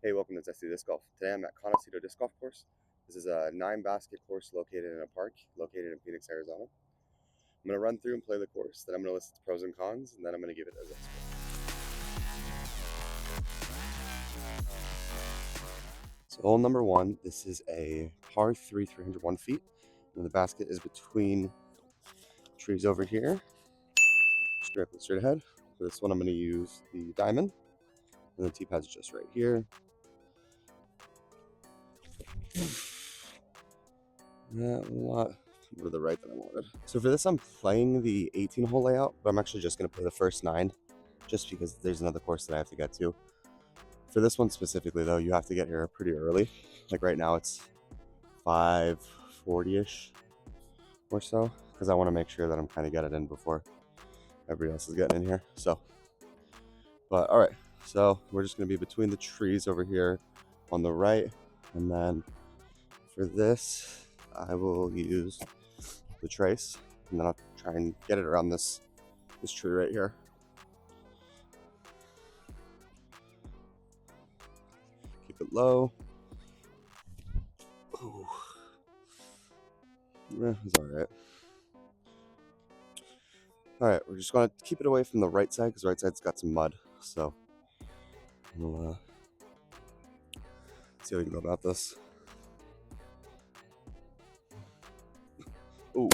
Hey, welcome to ZstyDiscGolf. Today I'm at Conocido Disc Golf Course. This is a 9-basket course located in a park located in Phoenix, Arizona. I'm going to run through and play the course, then I'm going to list its pros and cons, and then I'm going to give it a zest score. So hole number 1, this is a par 3, 301 feet, and the basket is between trees over here, straight ahead. For this one I'm going to use the diamond, and the tee pad's just right here. Not a lot to the right that I wanted. So for this, I'm playing the 18-hole layout, but I'm actually just going to play the first 9, just because there's another course that I have to get to. For this one specifically, though, you have to get here pretty early. Like right now, it's 5:40ish or so, because I want to make sure that I'm kind of getting in before everybody else is getting in here. So, but all right. So we're just going to be between the trees over here on the right, and then for this, I will use the trace, and then I'll try and get it around this tree right here. Keep it low. Ooh. It's all right. All right, we're just gonna keep it away from the right side because the right side's got some mud. So we'll see how we can go about this. Ooh.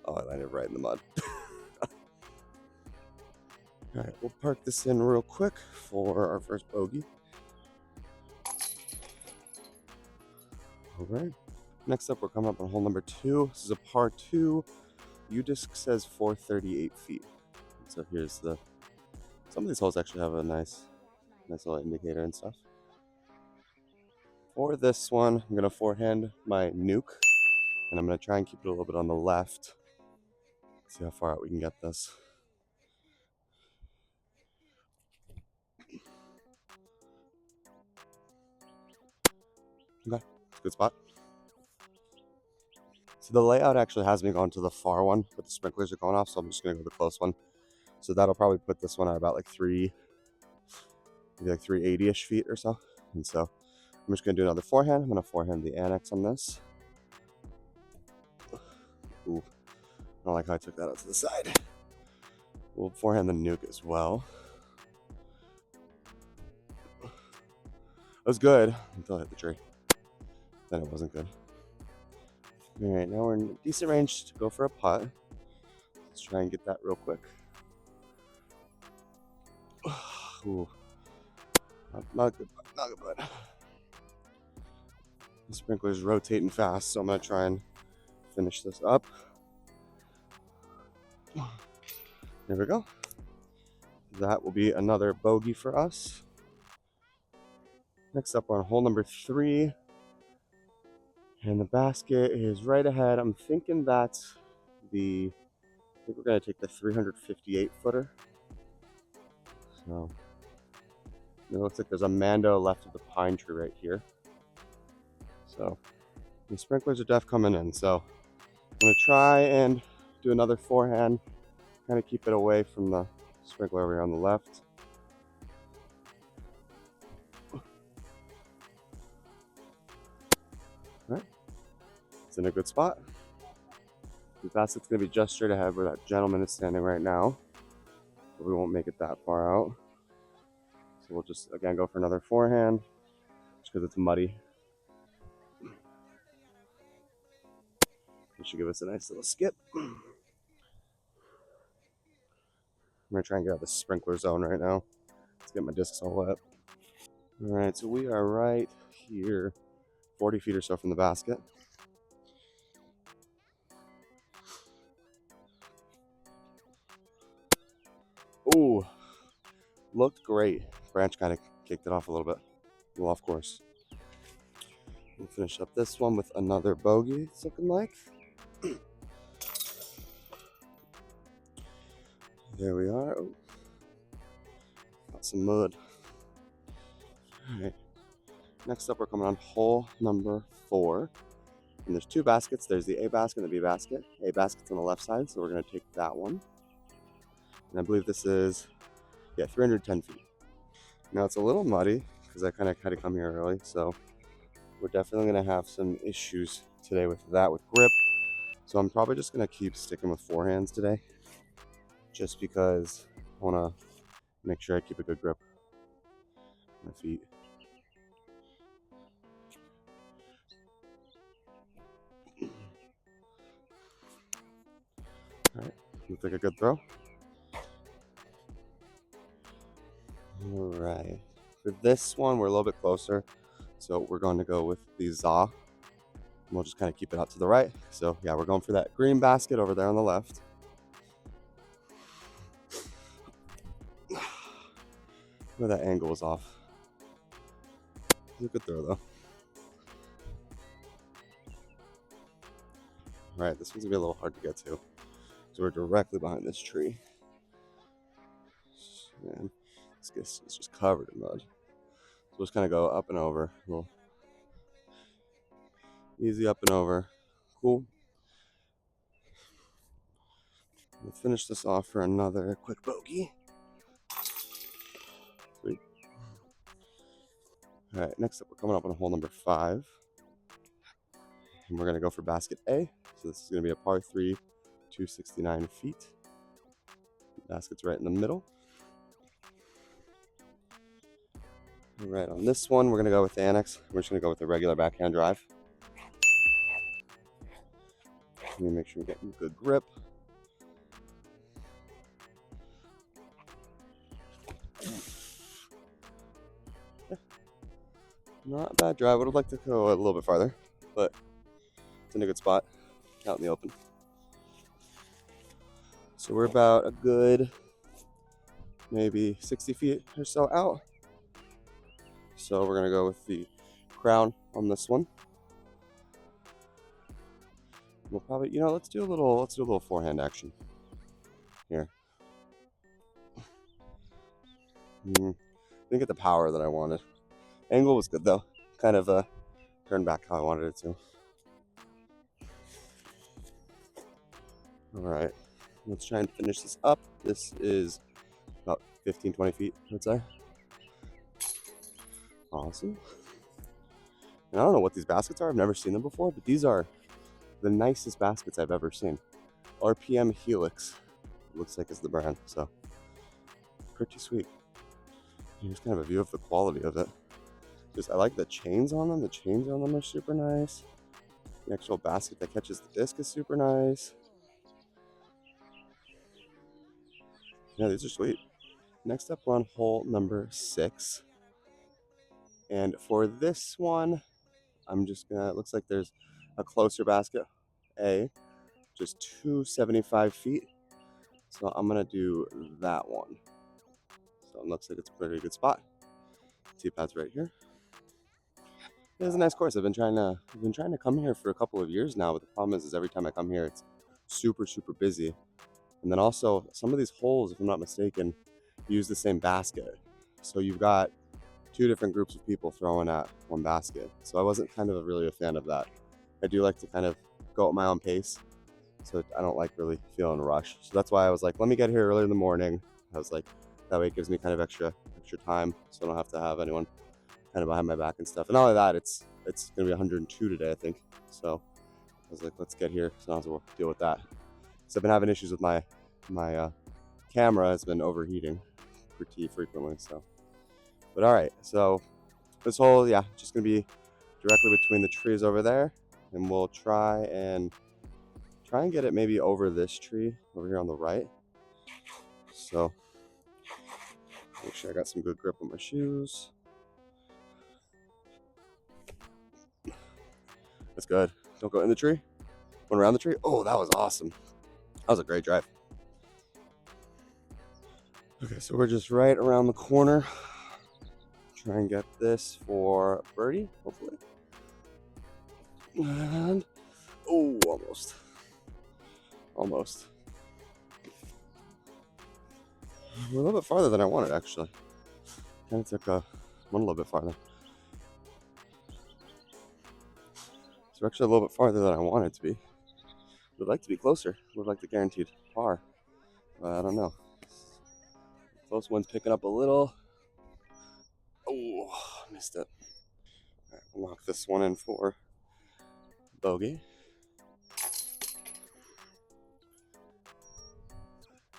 Oh, I landed right in the mud. All right, we'll park this in real quick for our first bogey. All right. Next up, we're coming up on hole number 2. This is a par 2. U-disc says 438 feet. So here's the. Some of these holes actually have a nice little indicator and stuff. For this one, I'm gonna forehand my nuke, and I'm gonna try and keep it a little bit on the left. See how far out we can get this. Okay, it's a good spot. So the layout actually has me going to the far one, but the sprinklers are going off, so I'm just gonna go to the close one. So that'll probably put this one at about like maybe like 380-ish feet or so. And so I'm just gonna do another forehand. I'm gonna forehand the annex on this. Ooh, I don't like how I took that out to the side. We'll forehand the nuke as well. It was good until I hit the tree. Then it wasn't good. All right, now we're in a decent range to go for a putt. Let's try and get that real quick. Ooh, not good, not good putt. The sprinkler's rotating fast, so I'm gonna try and finish this up. There we go. That will be another bogey for us. Next up, we're on hole number 3. And the basket is right ahead. I'm thinking that's I think we're going to take the 358 footer. So it looks like there's a Mando left of the pine tree right here. So the sprinklers are def coming in. So I'm going to try and do another forehand, kind of keep it away from the sprinkler over here on the left. All right, it's in a good spot. The basket's going to be just straight ahead where that gentleman is standing right now. But we won't make it that far out. So we'll just, again, go for another forehand just because it's muddy. It should give us a nice little skip. I'm going to try and get out of the sprinkler zone right now. Let's get my discs all wet. All right, so we are right here, 40 feet or so from the basket. Ooh, looked great. Branch kind of kicked it off a little bit. Well, off course. We'll finish up this one with another bogey, it's looking like. There we are. Oh, got some mud. All right. Next up, we're coming on hole number 4. And there's 2 baskets. There's the A basket and the B basket. A basket's on the left side, so we're going to take that one. And I believe this is, 310 feet. Now it's a little muddy because I kind of had to come here early. So we're definitely going to have some issues today with that, with grip. So I'm probably just going to keep sticking with forehands today, just because I want to make sure I keep a good grip on my feet. All right, looks like a good throw. All right, for this one, we're a little bit closer. So we're going to go with the ZA. We'll just kind of keep it out to the right. So yeah, we're going for that green basket over there on the left. Where that angle was off. It's a good throw though. All right, this one's gonna be a little hard to get to. So we're directly behind this tree. And this is just covered in mud. So we'll just kind of go up and over. A little easy up and over. Cool. We'll finish this off for another quick bogey. Sweet. All right, next up, we're coming up on hole number 5. And we're going to go for basket A. So this is going to be a par 3, 269 feet. Basket's right in the middle. All right, on this one, we're going to go with the annex. We're just going to go with the regular backhand drive. Let me make sure we get a good grip. Not a bad drive. Would have liked to go a little bit farther, but it's in a good spot out in the open. So we're about a good maybe 60 feet or so out. So we're gonna go with the crown on this one. We'll probably, let's do a little forehand action here. Didn't get the power that I wanted. Angle was good though. Kind of turned back how I wanted it to. All right, let's try and finish this up. This is about 15, 20 feet, I'd say. Awesome. And I don't know what these baskets are. I've never seen them before, but these are the nicest baskets I've ever seen. RPM Helix, looks like is the brand, so pretty sweet. Here's kind of a view of the quality of it. I like the chains on them. The chains on them are super nice. The actual basket that catches the disc is super nice. Yeah, these are sweet. Next up, we're on hole number 6. And for this one, I'm just gonna, it looks like there's a closer basket, A, just 275 feet. So I'm gonna do that one. So it looks like it's a pretty good spot. Tee pad's right here. It is a nice course. I've been trying to come here for a couple of years now, but the problem is every time I come here, it's super, super busy. And then also some of these holes, if I'm not mistaken, use the same basket. So you've got 2 different groups of people throwing at one basket. So I wasn't kind of really a fan of that. I do like to kind of go at my own pace. So I don't like really feeling rushed. So that's why I was like, let me get here early in the morning. I was like, that way it gives me kind of extra time, so I don't have to have anyone kind of behind my back and stuff. And not only that, it's gonna be 102 today, I think. So I was like, let's get here, so I don't have to deal with that. So I've been having issues with my camera has been overheating pretty frequently. So, but all right. So this hole, yeah, just gonna be directly between the trees over there, and we'll try and get it maybe over this tree over here on the right. So make sure I got some good grip on my shoes. That's good. Don't go in the tree. Went around the tree. Oh, that was awesome. That was a great drive. Okay, so we're just right around the corner. Try and get this for birdie, hopefully. And oh, almost. Almost. We're a little bit farther than I wanted, actually. Kind of took one a little bit farther. So we're actually a little bit farther than I wanted to be. Would like to be closer. Would like the guaranteed par. But I don't know. Close one's picking up a little. Oh, missed it. All right, we'll lock this one in for bogey.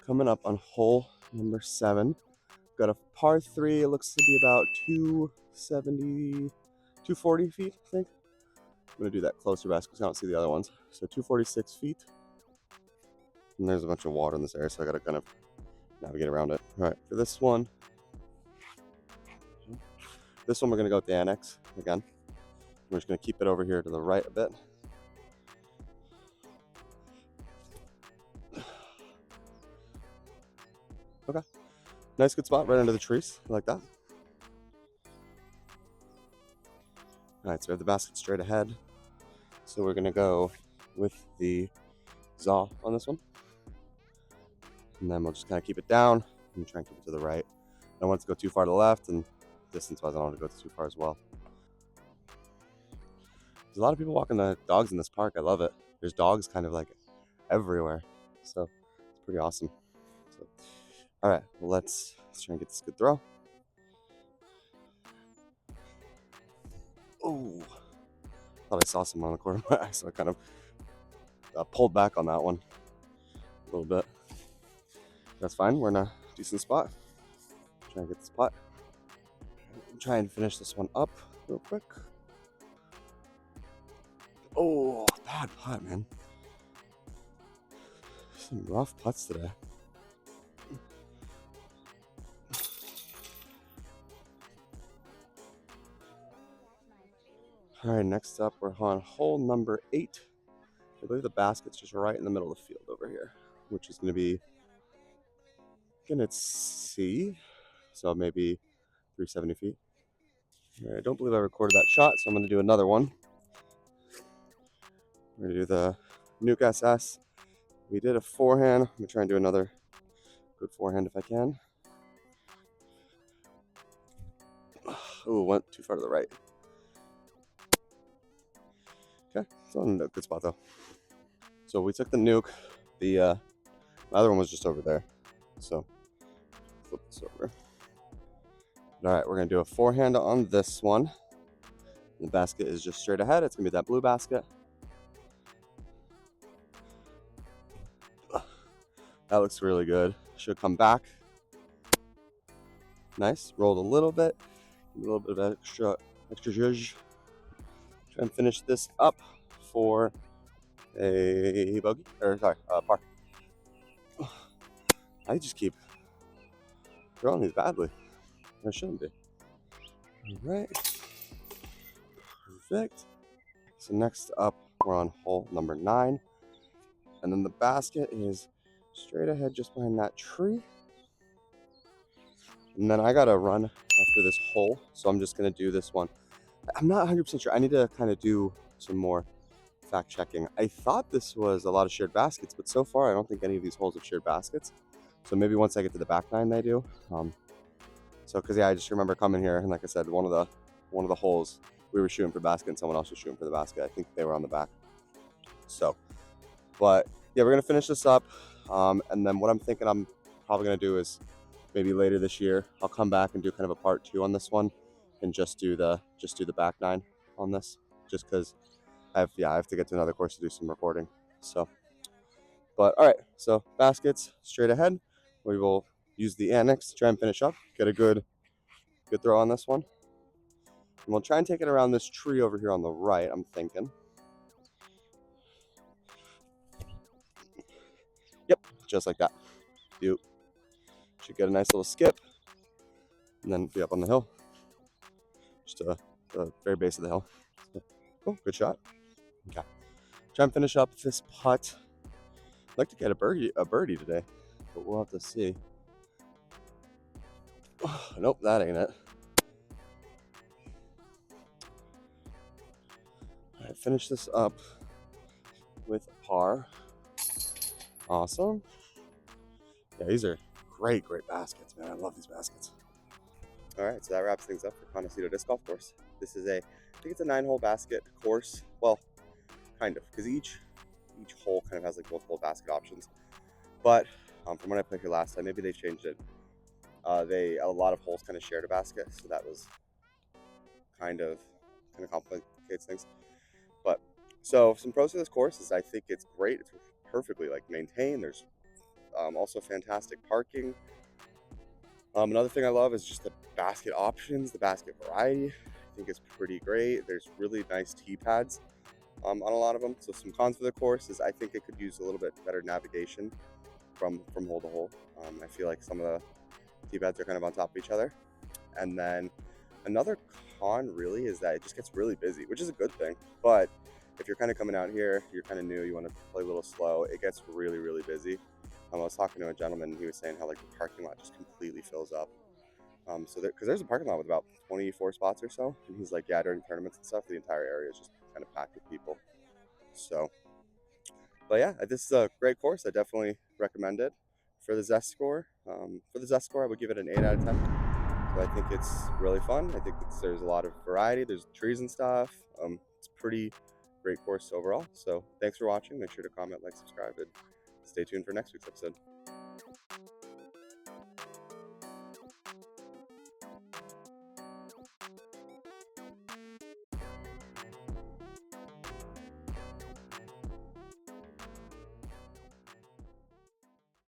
Coming up on hole number 7. Got a par 3. It looks to be about 270, 240 feet, I think. I'm going to do that closer back because I don't see the other ones. So 246 feet. And there's a bunch of water in this area, so I got to kind of navigate around it. All right, for this one we're going to go with the annex again. We're just going to keep it over here to the right a bit. Okay. Nice, good spot right under the trees. I like that. All right, so we have the basket straight ahead. So we're going to go with the zaw on this one. And then we'll just kind of keep it down and try and keep it to the right. I don't want it to go too far to the left, and distance-wise, I don't want to go too far as well. There's a lot of people walking the dogs in this park. I love it. There's dogs kind of like everywhere. So it's pretty awesome. So, all right, well, let's try and get this good throw. Oh, thought I saw some on the corner of my eye, so I kind of pulled back on that one a little bit. That's fine. We're in a decent spot. Try and get this putt. Try and finish this one up real quick. Oh, bad putt, man. Some rough putts today. All right, next up, we're on hole number 8. I believe the basket's just right in the middle of the field over here, which is going to be, it's C, so maybe 370 feet. All right, I don't believe I recorded that shot, so I'm going to do another one. We're going to do the Nuke SS. We did a forehand. I'm going to try and do another good forehand if I can. Oh, went too far to the right. Okay, it's on a good spot though. So we took the Nuke. The other one was just over there. So flip this over. All right, we're gonna do a forehand on this one. The basket is just straight ahead. It's gonna be that blue basket. That looks really good. Should come back. Nice. Rolled a little bit. A little bit of extra zhuzh. Try and finish this up for a bogey, or sorry, par. I just keep throwing these badly. I shouldn't be. All right. Perfect. So next up, we're on hole number 9. And then the basket is straight ahead just behind that tree. And then I got to run after this hole. So I'm just going to do this one. I'm not 100% sure. I need to kind of do some more fact checking. I thought this was a lot of shared baskets, but so far I don't think any of these holes have shared baskets. So maybe once I get to the back 9 they do. So because yeah, I just remember coming here and like I said, one of the holes we were shooting for basket and someone else was shooting for the basket. I think they were on the back. So, but yeah, we're gonna finish this up, and then what I'm thinking I'm probably gonna do is maybe later this year I'll come back and do kind of a part 2 on this one, and just do the back 9 on this, just because I have to get to another course to do some recording. So, but all right, so baskets straight ahead. We will use the annex to try and finish up, get a good throw on this one. And we'll try and take it around this tree over here on the right, I'm thinking. Yep, just like that. You should get a nice little skip and then be up on the hill. Just to the very base of the hill. So, cool, good shot. Okay. Try and finish up this putt. I'd like to get a birdie today, but we'll have to see. Oh, nope, that ain't it. All right, finish this up with a par. Awesome. Yeah, these are great baskets, man. I love these baskets. All right, so that wraps things up for Conocido Disc Golf Course. This is I think it's a 9-hole basket course. Well, kind of, because each hole kind of has like multiple basket options. But from when I played here last time, maybe they changed it. A lot of holes kind of shared a basket, so that was kind of complicates things. But so some pros to this course is I think it's great. It's perfectly like maintained. There's also fantastic parking. Another thing I love is just the basket options, the basket variety. I think it's pretty great. There's really nice tee pads on a lot of them. So some cons for the course is I think it could use a little bit better navigation from hole to hole. I feel like some of the tee pads are kind of on top of each other. And then another con really is that it just gets really busy, which is a good thing. But if you're kind of coming out here, you're kind of new, you want to play a little slow, it gets really, really busy. I was talking to a gentleman, and he was saying how like the parking lot just completely fills up. Because there's a parking lot with about 24 spots or so, and he's like, yeah, during tournaments and stuff, the entire area is just kind of packed with people. So, but yeah, this is a great course. I definitely recommend it. For the Zest score, I would give it an 8 out of 10. So I think it's really fun. I think there's a lot of variety. There's trees and stuff. It's pretty great course overall. So thanks for watching. Make sure to comment, like, subscribe, and stay tuned for next week's episode.